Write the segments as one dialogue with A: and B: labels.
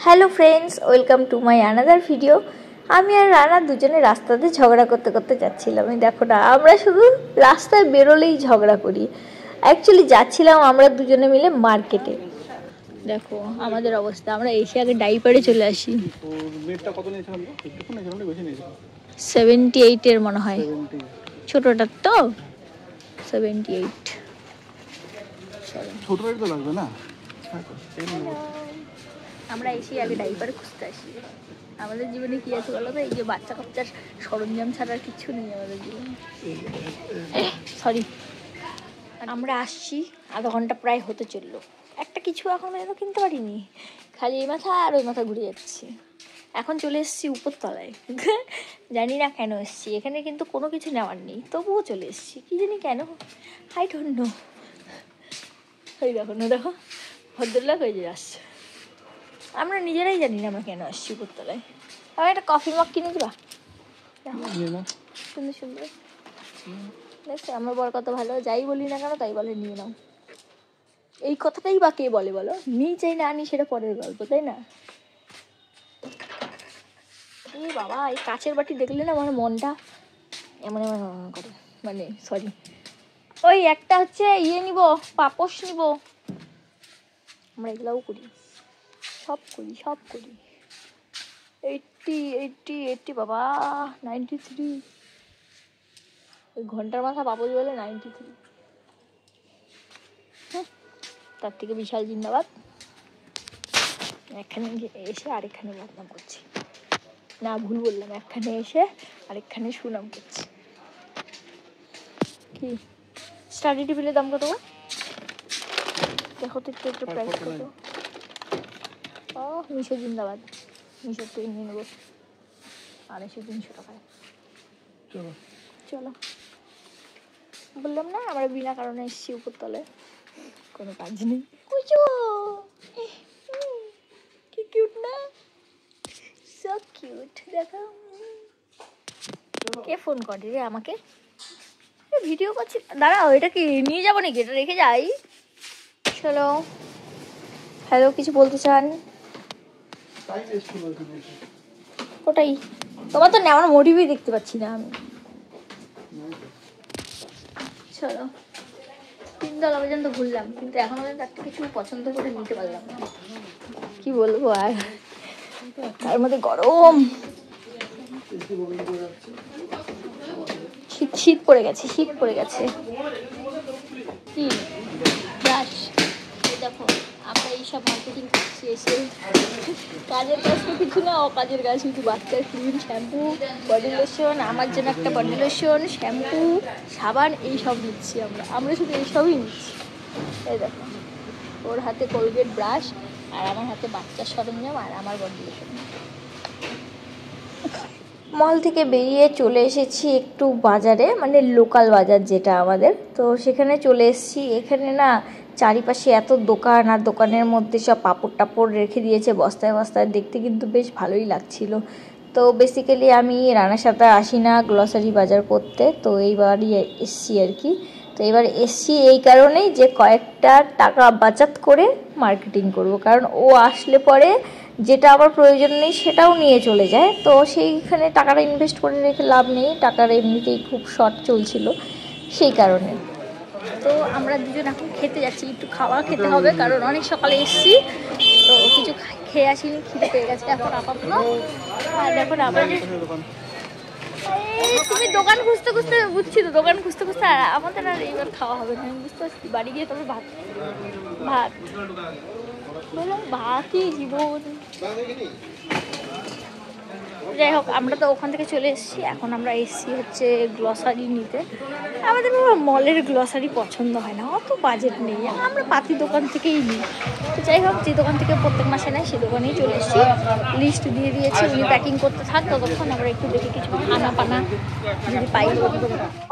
A: Hello friends, welcome to my another video. আমি আর রানা দুজনে রাস্তাতে ঝগড়া করতে করতে যাচ্ছিলাম। দেখো না, আমরা শুধু রাস্তায় বেরোলেই ঝগড়া করি। অ্যাকচুয়ালি যাচ্ছিলাম আমরা দুজনে মিলে মার্কেটে। দেখো আমাদের অবস্থা, আমরা এসে আগে ডাইপারে চলে আসি। 78 মনে হয়, ছোটটার তো 78।
B: ছোটটাই তো লাগবে না।
A: আমরা এসে আগে ডাইপার খুঁজতে আসি। আমাদের জীবনে কি আছে বলো তো? এই যে বাচ্চা কাচ্চার সরঞ্জাম ছাড়া আর কিছু নেই আমাদের জীবনে। সরি, আমরা আসছি, আধা ঘন্টা প্রায় হতে চললো। একটা কিছু এখন পর্যন্ত কিনতে পারিনি, খালি এই মাথা আর ওই মাথা ঘুরে যাচ্ছি। এখন চলে এসেছি উপরতলায়। জানি না কেন এসেছি এখানে, কিন্তু কোনো কিছু নেওয়ার নেই, তবুও চলে এসেছি। কি জানি কেন, আই ডোন্ট নো। ওই দেখো না, দেখো ভদ্রলোক হয়ে যে আসছে। আমরা নিজেরাই জানি না আমরা কেন আসছি উপরতলায়। আমার একটা কফি মগ কিনে দিবা? সুন্দর সুন্দর দেখছি। আমার বর কত ভালো, যাই বলি না কেন তাই বলে নিয়ে নাও। এই কথাটাই বা কে বলে বলো? নিই চাই না আনি সেটা পরের গল্প, তাই না? এই বাবা, এই কাচের বাটি দেখলে না আমার মনটা এমন এমন করে, মানে সরি, ওই একটা হচ্ছে ইয়ে নিব, পাপোশ নিব। আমরা এগুলাও করি, সব করি সব করি। 80 বাবা, 93। ওই ঘন্টার মাথা পাপোশ বলে 93। তার থেকে বিশাল জিন্দাবাদ। একখানে এসে আরেকখানে বদনাম করছি, না ভুল বললাম, একখানে এসে আরেকখানে সুনাম করছি। কি স্টাডি টেবিলের দাম কত? দেখো তো একটু প্রাইস কত। ও মিশো জিন্দাবাদ, মিশোর থেকে নিয়ে নেবো 250-300 টাকায়। চলো চলো, বললাম না আমরা বিনা কারণে এসেছি উপরতলায়, কোনো কাজ নেই। কি কিউট না, সো কিউট। দেখো কে ফোন করে রে আমাকে, ভিডিও করছি। দাঁড়াও, এটা কি নিয়ে যাবো নাকি? এটা রেখে যাই। চলো, হ্যালো, কিছু বলতে চান? ওটাই তোমার তো নেওয়ার মোটিভই দেখতে পাচ্ছি না আমি। চলো, 3 তলা পর্যন্ত ঘুরলাম, কিন্তু এখন পর্যন্ত একটা কিছু পছন্দ করে নিতে পারলাম না। কি বলবো আর, তার মধ্যে গরম, শীত শীত পড়ে গেছে, শীত পড়ে গেছে। কি ব্রাশ, দেখো আমরা এইসব মার্কেটিং করছি এসে। কাজের কাজ তো কিছু না, অকাজের কাজ শুধু বাচ্চার ক্রিম, শ্যাম্পু, বডি লোশন, আমার জন্য একটা বডি লোশন, শ্যাম্পু, সাবান, এইসব নিচ্ছি আমরা শুধু এইসবই নিচ্ছি। এই দেখো, ওর হাতে কোলগেট ব্রাশ, আর আমার হাতে বাচ্চার সরঞ্জাম, আর আমার বডি লোশন। মল থেকে বেরিয়ে চলে এসেছি একটু বাজারে, মানে লোকাল বাজার যেটা আমাদের, তো সেখানে চলে এসেছি। এখানে না চারিপাশে এত দোকান, আর দোকানের মধ্যে সব পাপড় টাপড় রেখে দিয়েছে বস্তায় বস্তায়, দেখতে কিন্তু বেশ ভালোই লাগছিল। তো বেসিক্যালি আমি রানার সাথে আসি না গ্রসারি বাজার করতে, তো এইবারই এসছি আর কি। তো এবার এসছি এই কারণেই যে কয়েকটা টাকা বাচাত করে মার্কেটিং করব, কারণ ও আসলে পরে যেটা আবার প্রয়োজন নেই সেটাও নিয়ে চলে যায়, তো সেইখানে টাকাটা ইনভেস্ট করে রেখে লাভ নেই। টাকার এমনিতেই খুব শর্ট চলছিল, সেই কারণে। তো আমরা দুজন এখন খেতে যাচ্ছি, একটু খাওয়া খেতে হবে, কারণ অনেক সকালে এসেছি, তো কিছু খেয়ে আসিনি, খিদে পেয়ে গেছে এখন আপাতত। আর দেখো না, তুমি দোকান খুঁজতে খুঁজতে, বুঝছি তো, দোকান খুঁজতে খুঁজতে আমাদের আর এইবার খাওয়া হবে না, আমি বুঝতে পারছি। বাড়ি গিয়ে তবে ভাত বললাম, ভাতই জীবন। যাই হোক, আমরা তো ওখান থেকে চলে এসেছি, এখন আমরা এসেছি হচ্ছে গ্লসারি নিতে। আমাদের মলের গ্লসারি পছন্দ হয় না, অত বাজেট নেই, আমরা পাতি দোকান থেকেই নিই। তো যাই হোক, যে দোকান থেকে প্রত্যেক মাসে নেয় সে দোকানেই চলে এসেছি। লিস্ট দিয়ে দিয়েছি, উনি প্যাকিং করতে থাক, ততক্ষণ আমরা একটু দেখি কিছু খানা পানা যদি পাই।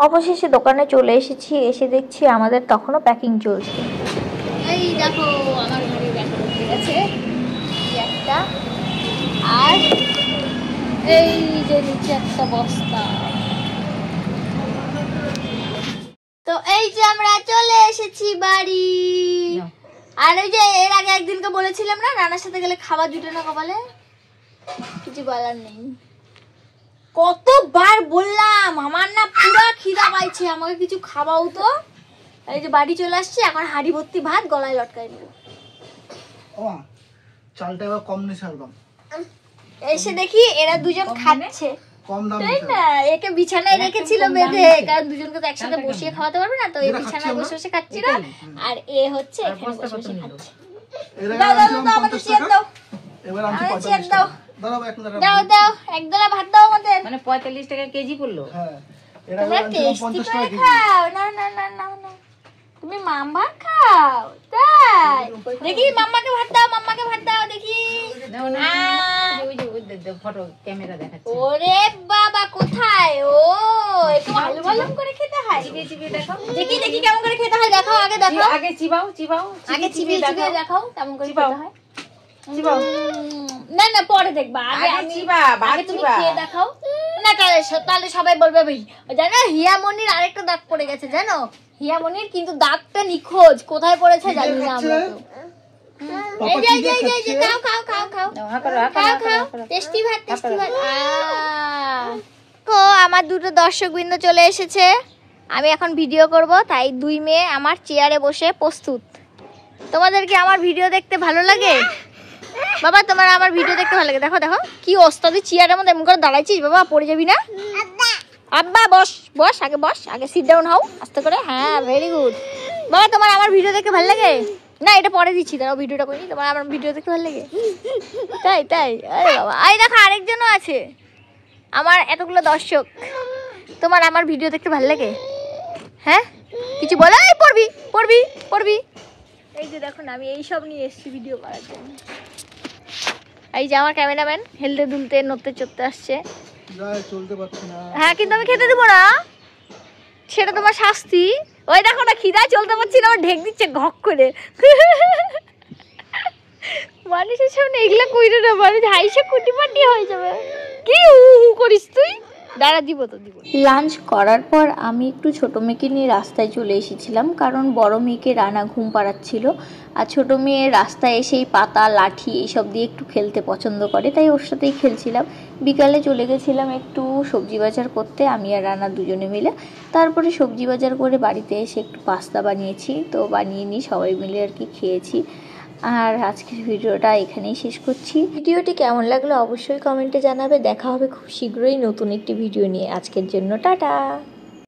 A: অবশেষে দোকানে চলে এসেছি, এসে দেখছি আমাদের তখনও প্যাকিং চলছে। এই দেখো আমার ঘরে ব্যাগ উঠে গেছে একটা, আর এই যে নিচে একটা বস্তা। তো এই যে আমরা চলে এসেছি বাড়ি। আর ওই যে এর আগে একদিনকে বলেছিলাম না রানার সাথে গেলে খাবার জুটে না কপালে, কিছু বলার নেই। কতবার বললাম আমার না পুরো খিদা পাইছে, আমাকে কিছু খাওয়াও তো। এই যে বাড়ি চলে আসছি, এখন হাঁড়ি ভর্তি ভাত গলায় লটকাই নেব।
B: চালটা এবার কম নিছে একদম।
A: এসে দেখি এরা দুজন খাচ্ছে, তাই না? একে বিছানায় রেখেছিল বেঁধে, কারণ দুজনকে তো একসাথে বসিয়ে খাওয়াতে পারবে না, তো এই বিছানায় বসে বসে খাচ্ছিল, আর এ হচ্ছে এখানে বসে বসে খাচ্ছে। দাও দাও দাও আমাদের চেয়ার দাও,
B: এবার আমি
A: চেয়ার দাও, দাও দাও একদলা ভাত দাও আমাদের। মানে 45 টাকা কেজি পড়লো। হ্যাঁ এরা 50 টাকা কেজি। না না না না না, তুমি মাম্মা খাও তাই? দেখি মাম্মাকে ভাত দাও, মাম্মাকে ভাত দাও দেখি। ফটো ক্যামেরা দেখাচ্ছে। ওরে বাবা কোথায়? ও একটু ভালো ভালো করে খেতে হয়। চিবিয়ে চিবিয়ে দেখাও, দেখি দেখি কেমন করে খেতে হয় দেখাও। আগে দেখাও, আগে চিবাও চিবাও, আগে চিবিয়ে চিবিয়ে দেখাও কেমন করে খেতে হয়। চিবাও না না পরে দেখবা, আগে চিবা, আগে তুমি খেয়ে দেখাও না। তাহলে সবাই বলবে ভাই জানো হিয়ামনির আরেকটা দাগ পড়ে গেছে জানো, হিয়ামনির কিন্তু দাগটা নিখোঁজ, কোথায় পড়েছে জানি না আমরা তো। এই যে এই যে খাও খাও খাও খাও খাও খাও, টেস্টি ভাত টেস্টি ভাত। তো আমার দুটো দর্শকবৃন্দ চলে এসেছে, আমি এখন ভিডিও করব, তাই দুই মেয়ে আমার চেয়ারে বসে প্রস্তুত। তোমাদের কি আমার ভিডিও দেখতে ভালো লাগে বাবা? তোমার আমার ভিডিও দেখতে ভালো লাগে? দেখো দেখো কি ওস্তাদি, চেয়ারের মধ্যে এমন করে দাঁড়াইছিস বাবা, পড়ে যাবি না? আব্বা বস বস, আগে বস, আগে সিট ডাউন হও আস্তে করে। হ্যাঁ ভেরি গুড বাবা। তোমার আমার ভিডিও দেখতে ভালো লাগে? না এটা পরে দিচ্ছি, দাঁড়াও ভিডিওটা করি। তোমার আমার ভিডিও দেখতে ভালো লাগে? তাই তাই? আরে বাবা, এই দেখো আরেকজনও আছে, আমার এতগুলো দর্শক। তোমার আমার ভিডিও দেখতে ভালো লাগে? হ্যাঁ কিছু বলো, এই পড়বি পড়বি পড়বি। এই যে দেখুন আমি এইসব নিয়ে এসেছি ভিডিও করার জন্য। এই যে আমার ক্যামেরাম্যান হেলতে দুলতে নড়তে চড়তে আসছে। হ্যাঁ কিন্তু আমি খেতে দেবো না, সেটা তোমার শাস্তি। ওই দেখো না খিদায় চলতে পারছি না, আমার ঢেক দিচ্ছে ঘক করে। মানুষের সামনে এগুলা কইরে না, মানুষ হাইসে কুটিপাটি হয়ে যাবে। কি হু করিস তুই? দাঁড়া দিব তো দিব। লাঞ্চ করার পর আমি একটু ছোট মেয়েকে নিয়ে রাস্তায় চলে এসেছিলাম, কারণ বড় মেয়েকে রানা ঘুম পাড়াচ্ছিল, আর ছোট মেয়ে রাস্তায় এসেই পাতা লাঠি এইসব দিয়ে একটু খেলতে পছন্দ করে, তাই ওর সাথেই খেলছিলাম। বিকালে চলে গেছিলাম একটু সবজি বাজার করতে, আমি আর রানা দুজনে মিলে। তারপরে সবজি বাজার করে বাড়িতে এসে একটু পাস্তা বানিয়েছি, তো বানিয়ে নিই সবাই মিলে আর কি খেয়েছি। আর আজকের ভিডিওটা এখানেই শেষ করছি। ভিডিওটি কেমন লাগলো অবশ্যই কমেন্টে জানাবে। দেখা হবে খুব শীঘ্রই নতুন একটি ভিডিও নিয়ে। আজকের জন্য টাটা।